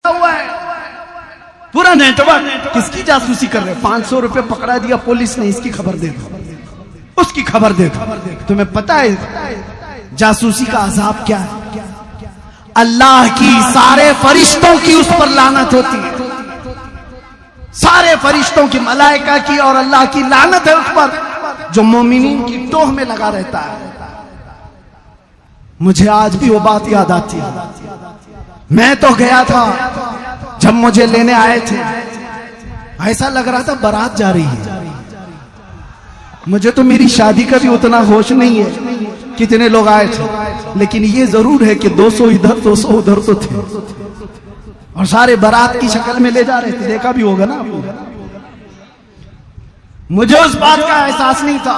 बैठा हुआ है, पूरा नेटवर्क किसकी जासूसी कर रहे हैं। 500 रुपए पकड़ा दिया पुलिस ने, इसकी खबर दे दो, उसकी खबर दे दो। तुम्हें पता है जासूसी का अजाब क्या है? अल्लाह की सारे फरिश्तों की उस पर लानत होती है, सारे फरिश्तों की, मलाइका की और अल्लाह की लानत है उस पर जो मोमिनीन की टोह में लगा रहता है। मुझे आज भी वो बात याद आती है। मैं तो गया था, जब मुझे लेने आए थे ऐसा लग रहा था बारात जा रही है। मुझे तो मेरी शादी का भी उतना होश नहीं है कितने लोग आए थे, लेकिन ये जरूर है कि 200 इधर 200 उधर तो थे और सारे बारात की शक्ल में ले जा रहे थे। देखा भी होगा ना। मुझे उस बात का एहसास नहीं था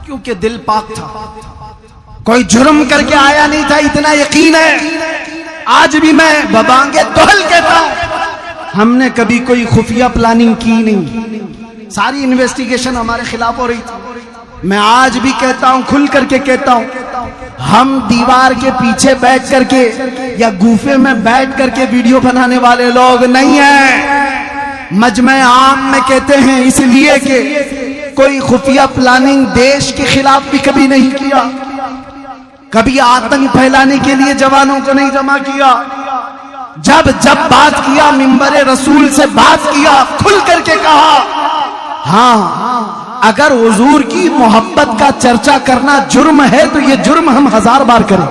क्योंकि दिल पाक था, कोई जुर्म करके आया नहीं था, इतना यकीन है। आज भी मैं बबांगे दोहल कहता हूं, हमने कभी कोई खुफिया प्लानिंग की नहीं, सारी इन्वेस्टिगेशन हमारे खिलाफ हो रही थी। मैं आज भी कहता हूं, खुल करके कहता हूं, हम दीवार के पीछे बैठ करके या गुफे में बैठ करके वीडियो बनाने वाले लोग नहीं हैं। मजमे आम में कहते हैं इसलिए कि कोई खुफिया प्लानिंग देश के खिलाफ भी कभी नहीं किया, कभी आतंक फैलाने के लिए जवानों को नहीं जमा किया। जब जब बात किया मिंबरे रसूल से बात किया, खुल करके कहा, हाँ अगर हुजूर की मोहब्बत का चर्चा करना जुर्म है तो ये जुर्म हम 1000 बार करें।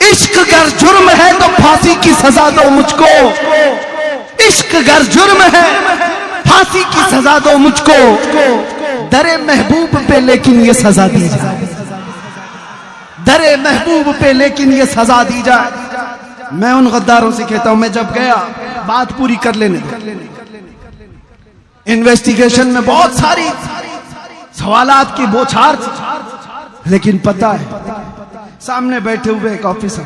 इश्क अगर जुर्म है तो फांसी की सजा दो मुझको, इश्क अगर जुर्म है फांसी की सजा दो मुझको, दरे महबूब पे लेकिन ये सजा दी जाए, दरे महबूब पे लेकिन ये सजा दी जाए। मैं उन गद्दारों से कहता हूं, मैं जब गया बात पूरी कर लेने दो। इन्वेस्टिगेशन में बहुत सारी सवालात की बौछार थी, लेकिन पता है सामने बैठे हुए एक ऑफिसर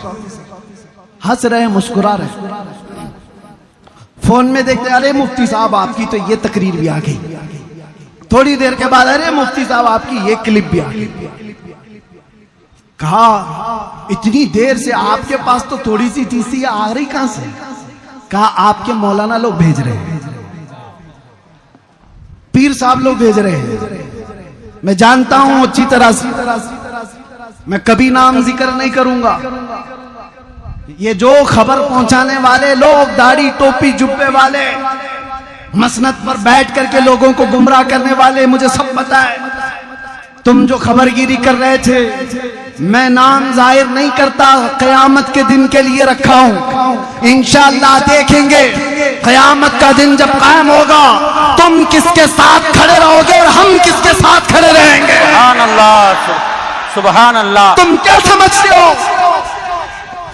हंस रहे, मुस्कुरा रहे, फोन में देखते, अरे मुफ्ती साहब आपकी तो ये तकरीर भी आ गई। थोड़ी देर के बाद, अरे मुफ्ती साहब आपकी ये क्लिप भी आ गई। कहा इतनी देर से आपके पास तो थोड़ी सी तीसरी आ रही कहां से? कहा आपके मौलाना लोग भेज रहे हैं, पीर साहब लोग भेज रहे हैं। मैं जानता हूं अच्छी तरह से, मैं कभी नाम जिक्र नहीं करूंगा। ये जो खबर पहुंचाने वाले लोग, दाढ़ी टोपी जुब्बे वाले, मसनद पर बैठ करके लोगों को गुमराह करने वाले, मुझे सब पता है। तुम जो खबरगिरी कर रहे थे, मैं नाम जाहिर नहीं करता, कयामत के दिन के लिए रखा हूं। इंशाअल्लाह देखेंगे कयामत का दिन जब कायम होगा, तुम किसके साथ खड़े रहोगे और हम किसके साथ खड़े रहेंगे। सुभान अल्लाह, सुभान अल्लाह। तुम क्या समझते हो?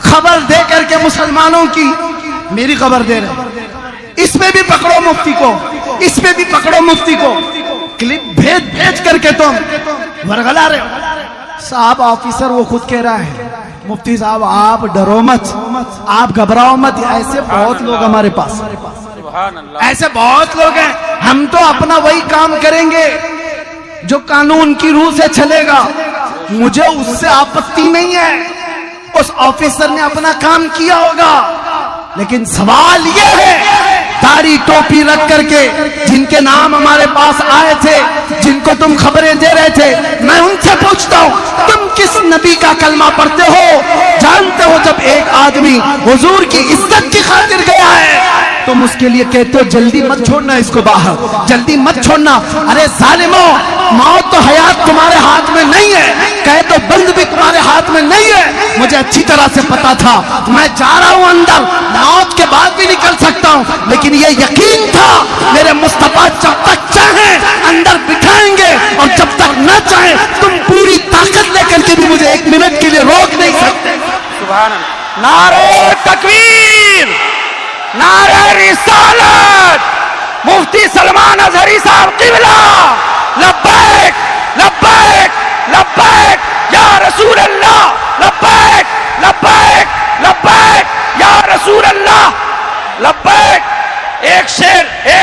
खबर दे करके मुसलमानों की, मेरी खबर दे रहे, इसमें भी पकड़ो मुफ्ती को, इसमें भी पकड़ो मुफ्ती को, क्लिप भेज भेज करके तुम वरगला रहे हो। साहब ऑफिसर वो खुद कह रहा है, मुफ्ती साहब आप डरो मत, आप घबराओ मत। ऐसे बहुत लोग हमारे पास, ऐसे बहुत लोग हैं। हम तो अपना वही काम करेंगे जो कानून की रूह से चलेगा, मुझे उससे आपत्ति नहीं है। उस ऑफिसर ने अपना काम किया होगा, लेकिन सवाल यह है दाढ़ी टोपी रख करके जिनके नाम हमारे पास आए थे, जिनको तुम खबरें दे रहे थे, मैं उनसे पूछता हूं तुम किस नबी का कलमा पढ़ते हो? जानते हो जब एक आदमी हुजूर की इज्जत की खातिर गया है, तुम उसके लिए कहते हो जल्दी मत छोड़ना इसको बाहर, जल्दी मत छोड़ना। अरे जालिमो, मौत तो हयात तुम्हारे हाथ में नहीं है, कहे तो बंद भी तुम्हारे हाथ में नहीं है। मुझे अच्छी तरह से पता था, मैं जा रहा हूं अंदर, मौत के बाद भी निकल सकता हूं, लेकिन ये यकीन था मेरे मुस्तफा जब तक चाहे अंदर बिठाएंगे और जब तक न चाहे तुम पूरी ताकत लेकर के भी मुझे 1 मिनट के लिए रोक नहीं सकते। सुभान अल्लाह। नारे तकबीर, नारे रिसालत, मुफ्ती सलमान अजहरी साहब क़िबला, लब्बैक लब्बैक लब्बैक या रसूल अल्लाह, लब्बैक लब्बैक लब्बैक या रसूल अल्लाह, लब्बैक। एक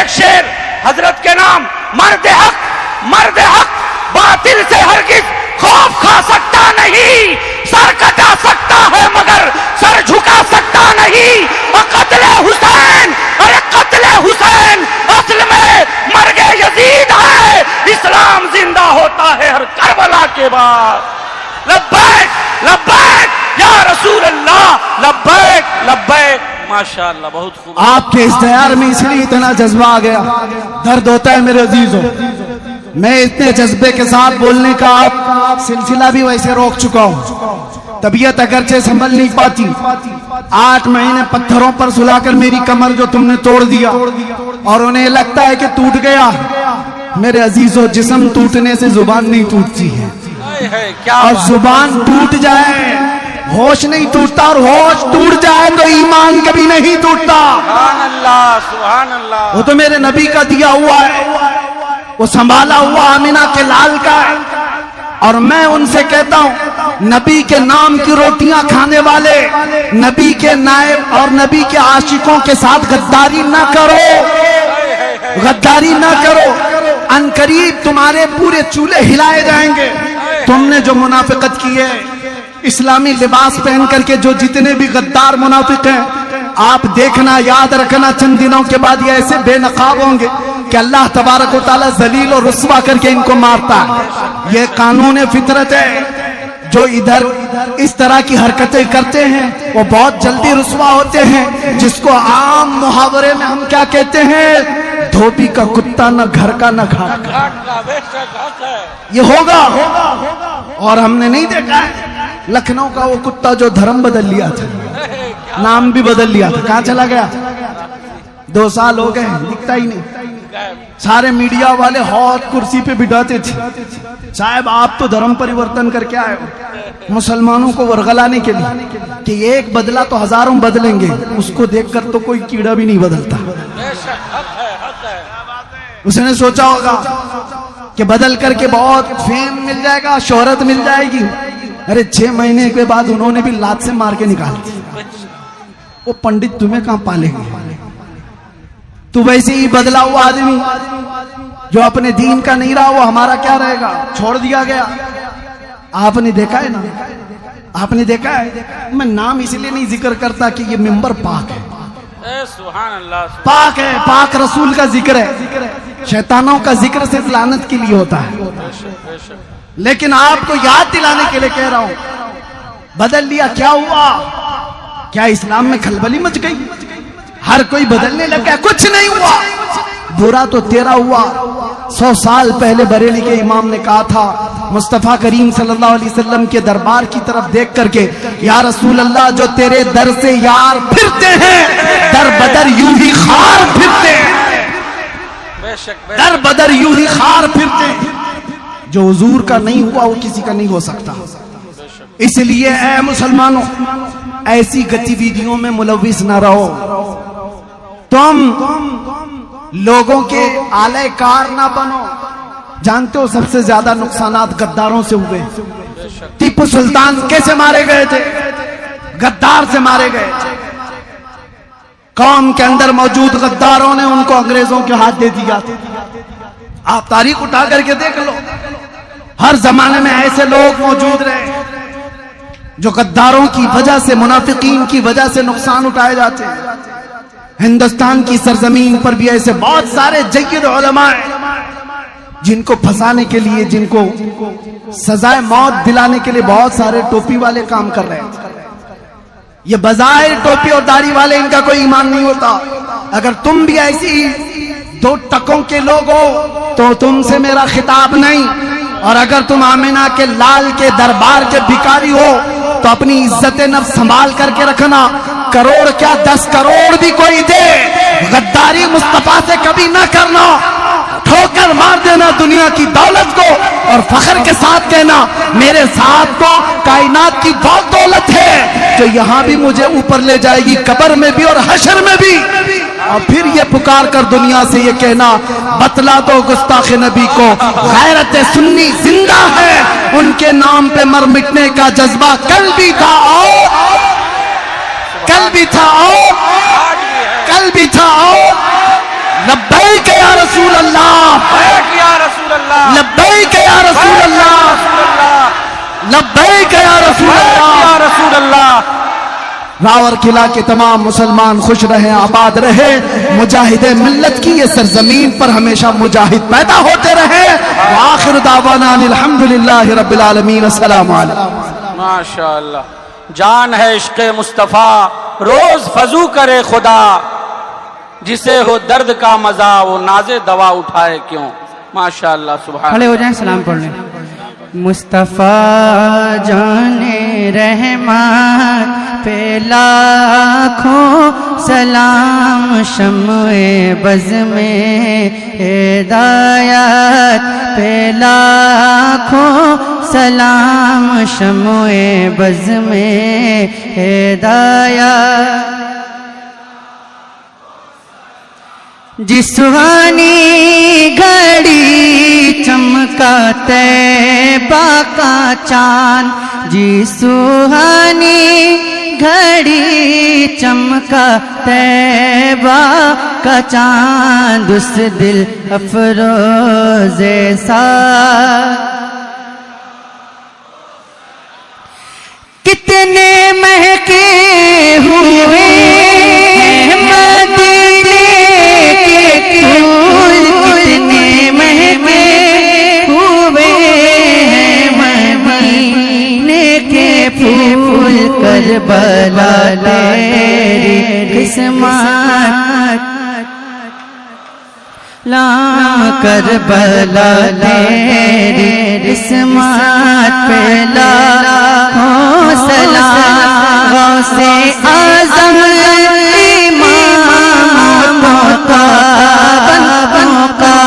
शेर हजरत के नाम, मर्द हक बातिल से हरगिज खौफ खा सकता नहीं, सर कटा सकता है मगर सर झुका सकता के बाद। लब्बैक लब्बैक या रसूल अल्लाह, लब्बैक लब्बैक। माशाअल्लाह, बहुत खूब। आपके इश्तिहार में इसलिए इतना जज्बा आ गया, दर्द होता है मेरे अजीजों। मैं इतने जज्बे के साथ बोलने का सिलसिला भी वैसे रोक चुका हूँ। तबीयत अगरचे संभल नहीं पाती। 8 महीने पत्थरों पर सुलाकर मेरी कमर जो तुमने तोड़ दिया और उन्हें लगता है कि टूट गया। मेरे अजीजों, जिस्म टूटने से जुबान नहीं टूटती है, क्या और जुबान टूट जाए होश नहीं टूटता, और होश टूट जाए तो ईमान कभी नहीं टूटता। सुभान अल्लाह, सुभान अल्लाह। वो तो मेरे नबी का दिया हुआ है, वो संभाला हुआ आमिना के लाल का है। और मैं उनसे कहता हूं, नबी के नाम की रोटियां खाने वाले, नबी के नायब और नबी के आशिकों के साथ गद्दारी ना करो, गद्दारी ना करो। अनकरीब तुम्हारे पूरे चूल्हे हिलाए जाएंगे। तुमने जो मुनाफिकत की है, इस्लामी लिबास पहन करके जो जितने भी गद्दार मुनाफिक हैं, आप देखना, याद रखना, चंद दिनों के बाद ये ऐसे बेनकाब होंगे कि अल्लाह तबारक व तआला जलील और रुस्वा करके इनको मारता है। ये कानून फितरत है। जो इधर इस तरह की हरकतें करते हैं वो बहुत जल्दी रुस्वा होते हैं, जिसको आम मुहावरे में हम क्या कहते हैं, धोबी का कुत्ता न घर का न घाट का। ये होगा। और हमने नहीं देखा है लखनऊ का वो कुत्ता जो धर्म बदल लिया था, नाम भी बदल लिया था, कहां चला गया? 2 साल हो गए, दिखता ही नहीं। सारे मीडिया वाले हौत कुर्सी पे बिठाते थे, साहब आप तो धर्म परिवर्तन करके आए हो, मुसलमानों को वरगलाने के लिए कि एक बदला तो हजारों बदलेंगे। उसको देखकर तो कोई कीड़ा भी नहीं बदलता। उसने सोचा होगा कि बदल करके बहुत फेम मिल जाएगा, शोहरत मिल जाएगी। अरे 6 महीने के बाद उन्होंने भी लात से मार के निकाल दिया। वो पंडित तुम्हें कहां पालेंगे? तू वैसे ही बदला हुआ आदमी जो अपने दीन का नहीं रहा, वो हमारा क्या रहेगा? छोड़ दिया गया। आपने देखा है ना, आपने देखा है। मैं नाम इसलिए नहीं जिक्र करता कि ये मिंबर पाक है, सुभान अल्लाह, पाक है, पाक रसूल का जिक्र है। शैतानों का जिक्र सिर्फ लानत के लिए होता है। लेकिन आपको याद दिलाने के लिए कह रहा हूं, बदल लिया, क्या हुआ? क्या इस्लाम में खलबली मच गई? हर कोई बदलने लग गया? कुछ नहीं हुआ। बुरा तो तेरा हुआ। 100 साल पहले बरेली के इमाम ने कहा था, मुस्तफा करीम सल्लल्लाहु अलैहि वसल्लम के दरबार की तरफ देख करके, या रसूल अल्लाह, जो तेरे दर से यार फिरते हैं, दर बदर यूं ही खार फिरते हैं, दर बदर यूं ही खार फिरते हैं। जो हुजूर का नहीं हुआ वो किसी का नहीं हो सकता। इसलिए ऐ मुसलमानों, ऐसी गतिविधियों में मुलविस न रहो। तुम लोगों के आलयकार ना बनो। जानते हो सबसे ज्यादा नुकसानात गद्दारों से हुए। टीपू सुल्तान कैसे मारे गए थे? गद्दार से मारे गए थे। कौम के अंदर मौजूद गद्दारों ने उनको अंग्रेजों के हाथ दे दिया था। आप तारीख उठा करके देख लो, हर जमाने में ऐसे लोग मौजूद रहे जो गद्दारों की वजह से, मुनाफिकीन की वजह से नुकसान उठाए जाते हैं। हिंदुस्तान की सरजमीन पर भी ऐसे बहुत सारे जय्यद उलमा हैं जिनको फंसाने के लिए, जिनको सजाए मौत दिलाने के लिए बहुत सारे टोपी वाले काम कर रहे हैं। ये बजाय टोपी और दाढ़ी वाले, इनका कोई ईमान नहीं होता। अगर तुम भी ऐसी 2 टकों के लोग हो तो तुमसे मेरा खिताब नहीं। और अगर तुम आमिना के लाल के दरबार के भिखारी हो तो अपनी इज्जत नफ्स संभाल करके रखना। करोड़ क्या 10 करोड़ भी कोई दे, गद्दारी मुस्तफा से कभी ना करना। ठोकर मार देना दुनिया की दौलत को और फख्र के साथ कहना, मेरे साथ तो कायनात की बहुत दौलत है जो यहाँ भी मुझे ऊपर ले जाएगी, कब्र में भी और हशर में भी। और फिर ये पुकार कर दुनिया से ये कहना, बतला दो गुस्ताख नबी को, गैरत सुन्नी जिंदा है, उनके नाम पे मर मिटने का जज्बा कल भी था और कल भी था और कल भी था और लब्बैक या रसूल अल्लाह, लब्बैक या रसूल अल्लाह, लब्बैक या रसूल अल्लाह, लब्बैक या रसूल अल्लाह, या रसूल अल्लाह। रावर किला के तमाम मुसलमान खुश रहे, आबाद रहे। मुजाहिद मिल्लत की ये सरजमीन पर हमेशा मुजाहिद पैदा होते रहे। आखिर दावाना अल्हम्दुलिल्लाहि रब्बिल आलमीन। अस्सलामु अलैकुम। माशाअल्लाह, जान है इश्क़े मुस्तफ़ा, रोज फजू करे खुदा, जिसे हो दर्द का मजा वो नाज़े दवा उठाए क्यों। माशाअल्लाह, सुभान। खड़े हो जाएं, सलाम पढ़ लें। मुस्तफ़ा जाने रहमान पे लाखों सलाम, शम्ए बज़ में हिदायत पे लाखों सलाम, शम्ए बज़ में हिदायत। जिस सुहानी घड़ी चमका तैबा का चांद, जिस सुहानी घड़ी चमका तैबा का चांद, उस दिल अफरोज़े सा कितने महके हुए करबला तेरी किस्मत, ला करबला तेरी किस्मत पे लाखों सलाम। गौसे आज़म इमाम का बनका,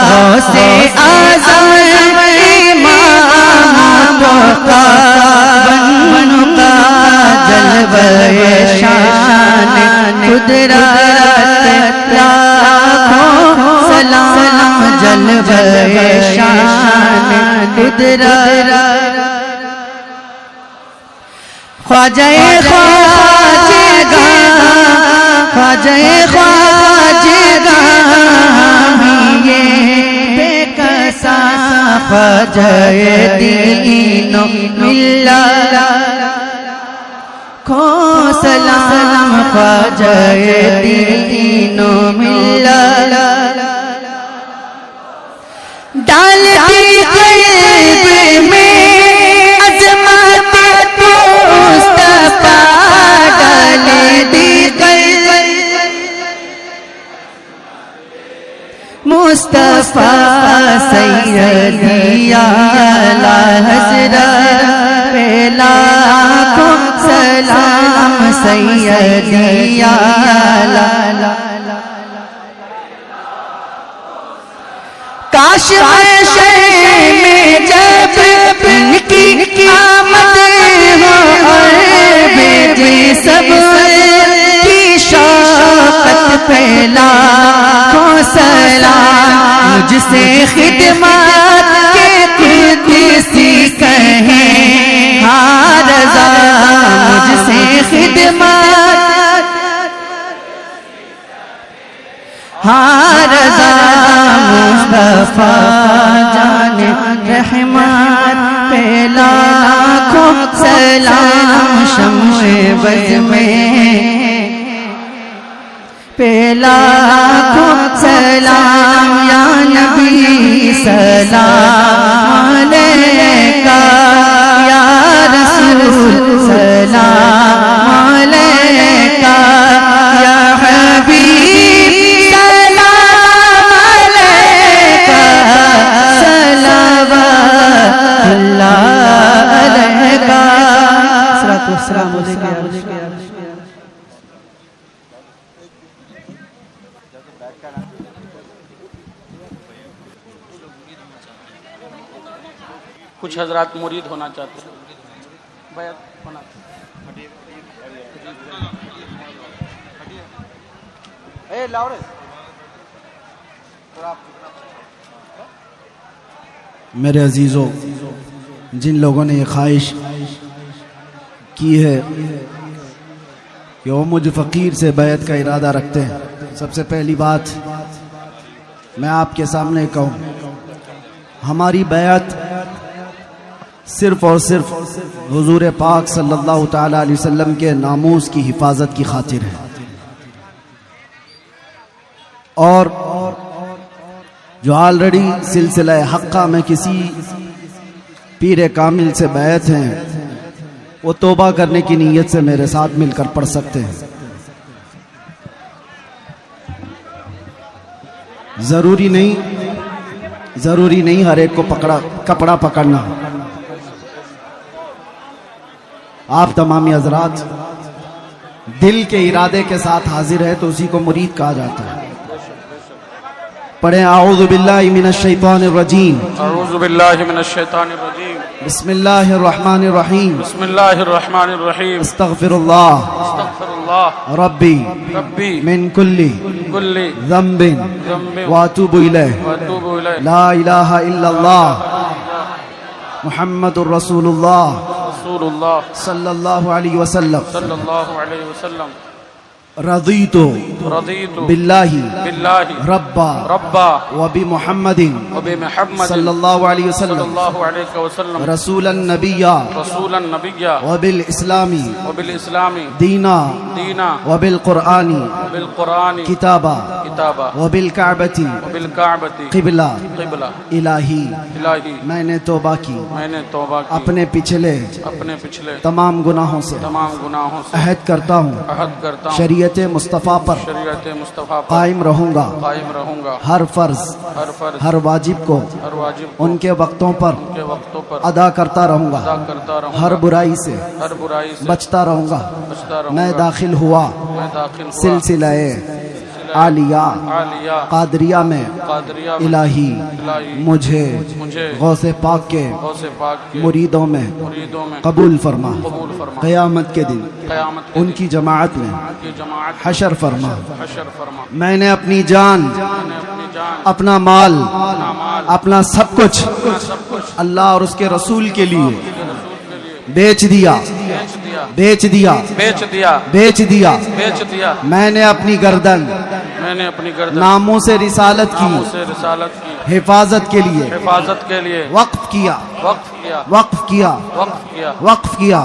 गौसे आज़म इमाम का बनका, जलवे शान कुदरत लाखों सलाम, जलवे शान कुदरत। ख्वाजाए ख्वाजेगा, ख्वाजाए ख्वाजेगा ये बेकसा, ख्वाजाए दीनो मिल्लत खो सलाम, ख्वाजाए दीनो मिल्लत। डालती कल्ब में अज़मत मुस्तफ़ा, डाल दी मुस्तफ़ा सैयदी आला हज़रत पे लाखों सलाम, सैयदी आला। काश महशर में जब इनकी आमद हो और भेजे सब की शौकत फैला को सलाम, मुझसे खिदमत के कुदसी कहें हाँ रज़ा, मुझसे खिदमत हाँ रज़ा। मुस्तफ़ा जाने रहमान पे लाखों सलाम, शम्ए बज़ में पे लाखों सलाम। या नबी सलाम अलैका, या रसूल सलाम अलैका, या हबीब सलाम अलैका, सलावतुल्लाह अलैका, सलातो वस्सलाम अलैका। कुछ हजरात मुरीद होना चाहते हैं, बैत होना। ए लाओ रे। मेरे अजीज़ों, जिन लोगों ने ये ख्वाहिश की है कि वो मुझ फ़कीर से बैत का इरादा रखते हैं, सबसे पहली बात मैं आपके सामने कहूँ, हमारी बैत सिर्फ और सिर्फ हुजूर पाक सल्लल्लाहु ताला अलैहि वसल्लम के नामूस की हिफाजत की खातिर है। और जो ऑलरेडी सिलसिला हक्का में किसी पीर कामिल से बैत हैं, वो तौबा करने की नीयत से मेरे साथ मिलकर पढ़ सकते हैं। जरूरी नहीं हर एक को कपड़ा पकड़ना। आप तमामी हजरात दिल के इरादे के साथ हाजिर है तो उसी को मुरीद कहा जाता है। पढ़े आऊज़ु बिल्लाहि मिनश शैतानिर रजीम। अऊज़ु बिल्लाहि मिनश शैतानिर रजीम। बिस्मिल्लाहिर रहमानिर रहीम। बिस्मिल्लाहिर रहमानिर रहीम। अस्तगफिरुल्लाह रब्बी मिन कुल्ली ज़ंबिन व अतूबु इलैह। ला इलाहा इल्लल्लाह मुहम्मदुर रसूलुल्लाह सल्लल्लाहु अलैहि वसल्लम। रज़ीतु बिल्लाहि रब्बा व बि मुहम्मदिन सल्लल्लाहु अलैहि वसल्लम रसूलन नबिय्या व बिल इस्लामी दीना व बिल कुरानी किताबा व बिल काबती क़िबला इलाही। मैंने तौबा की अपने पिछले तमाम गुनाहों से अहद करता हूँ शरीयत मुस्तफ़ा पर कायम रहूंगा। हर फर्ज हर वाजिब को उनके वक्तों पर अदा करता रहूंगा। हर बुराई से बचता रहूंगा। मैं दाखिल हुआ सिलसिलाए आलिया कादरिया में इलाही। मुझे गौसे पाक के मुरीदों में कबूल फरमा। क़यामत के दिन उनकी जमाअत में हशर फरमा। मैंने अपनी जान अपना माल अपना सब कुछ अल्लाह और उसके रसूल के लिए बेच दिया। मैंने अपनी गर्दन नामों से रिसालत की हिफाजत के लिए वक्फ किया।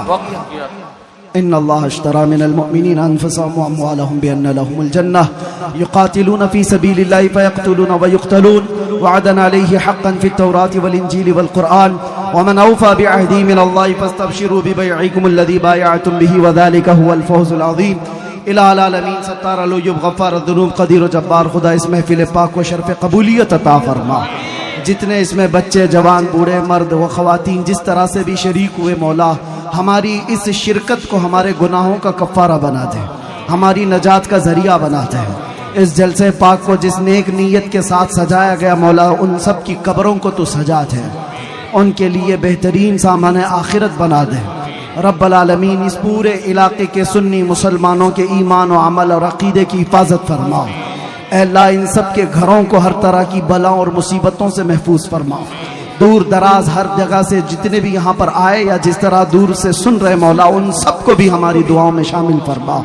इन्नल्लाह अश्तरा मिनल मुअमिनीना अनफुसहुम व अम्वालहुम बिअन्ना लहुमुल जन्नह युक़ातिलूना फ़ी सबीलिल्लाहि फ़यक़्तुलूना व युक़्तलून वअदन अलैहि हक़्क़न फ़ित तौराति वल इंजीलि वल क़ुरआन व मन औफ़ा बिअहदी मिनल्लाहि फ़स्तबशिरू बिबैइकुमुल्लज़ी बायअतुम बिही व ज़ालिका हुवल फ़ौज़ुल अज़ीम। इलाहुल आलमीन सत्तार अलूयुब गफ़्फ़ार ज़ुनूब क़दीर जब्बार खुदा इस महफ़िल पाक को शर्फ़ क़बूलियत अता फरमा। जितने इसमें बच्चे जवान बूढ़े मर्द व ख़वातीन जिस तरह से भी शरीक हुए मौला हमारी इस शिरकत को हमारे गुनाहों का कफ़ारा बना दे, हमारी नजात का ज़रिया बना दे। इस जलसे पाक को जिस नेक नीयत के साथ सजाया गया मौला उन सब की कब्रों को तो सजा दे, उनके लिए बेहतरीन सामान आखिरत बना दे। रब्बल आलमीन इस पूरे इलाके के सुन्नी मुसलमानों के ईमान और अमल और अक़ीदे की हिफाजत फरमा। अल्लाह इन सब के घरों को हर तरह की बलाओं और मुसीबतों से महफूज फरमा। दूर दराज हर जगह से जितने भी यहाँ पर आए या जिस तरह दूर से सुन रहे मौला उन सबको भी हमारी दुआओं में शामिल फरमा।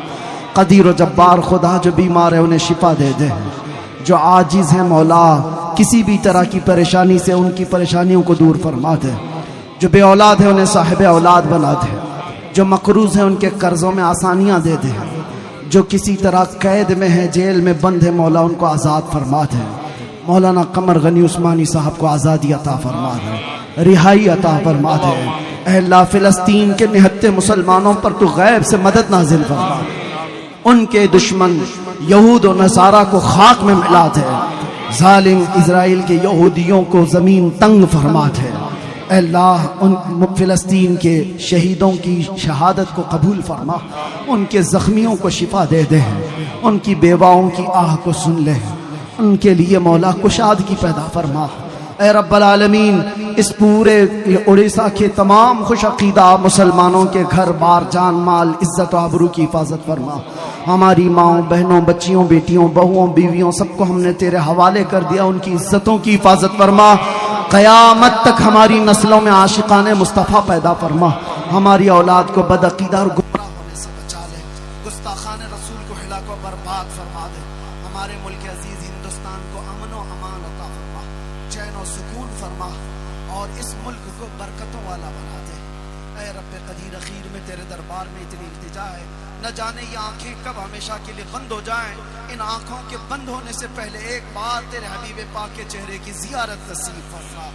कदीर जब्बार खुदा जो बीमार है उन्हें शिफा दे दे। जो आजिज़ हैं मौला किसी भी तरह की परेशानी से उनकी परेशानियों को दूर फरमा दे। जो बे औलाद है उन्हें साहिब औलाद बना दे। जो मकरूज़ हैं उनके कर्ज़ों में आसानियाँ दे दे। जो किसी तरह कैद में है जेल में बंद है मौला उनको आज़ाद फरमा दे। मौलाना कमर गनी उस्मानी साहब को आज़ादी अता फरमा दे, रिहाई अता फरमा दे। अल्लाह फ़िलिस्तीन के निहत्ते मुसलमानों पर तो गैब से मदद नाजिल फरमा। उनके दुश्मन यहूद और नसारा को खाक में मिला दे। जालिम इजराइल के यहूदियों को ज़मीन तंग फरमा दे। अल्लाह उन फ़िलिस्तीन के शहीदों की शहादत को कबूल फरमा। उनके ज़ख्मियों को शिफा दे दे। उनकी बेवाओं की आह को सुन ले। उनके लिए मौला कुशादगी पैदा फरमा। ऐ रब्बल आलमीन इस पूरे उड़ीसा के तमाम खुश अकीदा मुसलमानों के घर बार जान माल इज्जत व आबरू की हिफाजत फरमा। हमारी माओं बहनों बच्चियों बेटियों बहुओं बीवियों सबको हमने तेरे हवाले कर दिया। उनकी इज्जतों की हिफाजत फरमा। क़यामत तक हमारी नस्लों में आशिकाने मुस्तफ़ा पैदा फरमा। हमारी औलाद को बदअकीदा और गुमराह होने से बचा ले। गुस्ताखाने रसूल को हिला को बर्बाद फरमा दे। हमारे मुल्क अजीज हिंदुस्तान को अमन व अमान अता फरमा। चैन व सुकून फरमा। और इस मुल्क को बरकतों वाला बना दे। ऐ रब्बे कदीर अखीर में तेरे दरबार में इतनी इल्तिजा है, न जाने ये आंखें कब हमेशा के लिए बंद हो जाएं। इन आंखों के बंद होने से पहले एक बार तेरे हबीब पाक के चेहरे की जियारत नसीब फरमा।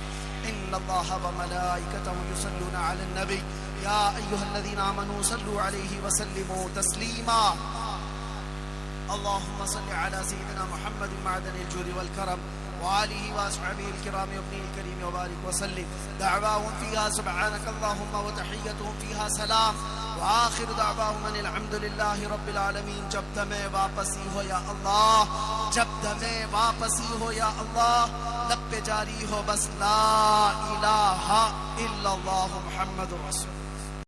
इन्नल्लाह व मलाइकतहु युसल्लूना अलन नबी या अय्युहल्लज़ीना आमनू सल्लू अलैहि व सल्लिमू तस्लीमा। अल्लाहुम्मा सल्लि अला सय्यिदिना मुहम्मद मअदनिल जुदी वल करम वालिहि व अस्हाबिहिल किराम वब्निल करीम व बारिक व सल्लिम। दअवाहुम फीहा सुब्हानकल्लाहुम्मा व तहिय्यतुहुम फीहा सलाम व आखिरु दअवाहुम अनिल हम्दुलिल्लाहि रब्बिल आलमीन। जब दमे वापसी हो या अल्लाह, जब दमे वापसी हो या अल्लाह, लब पे जारी हो बस ला इलाहा इल्लल्लाहु मुहम्मदुर रसूल।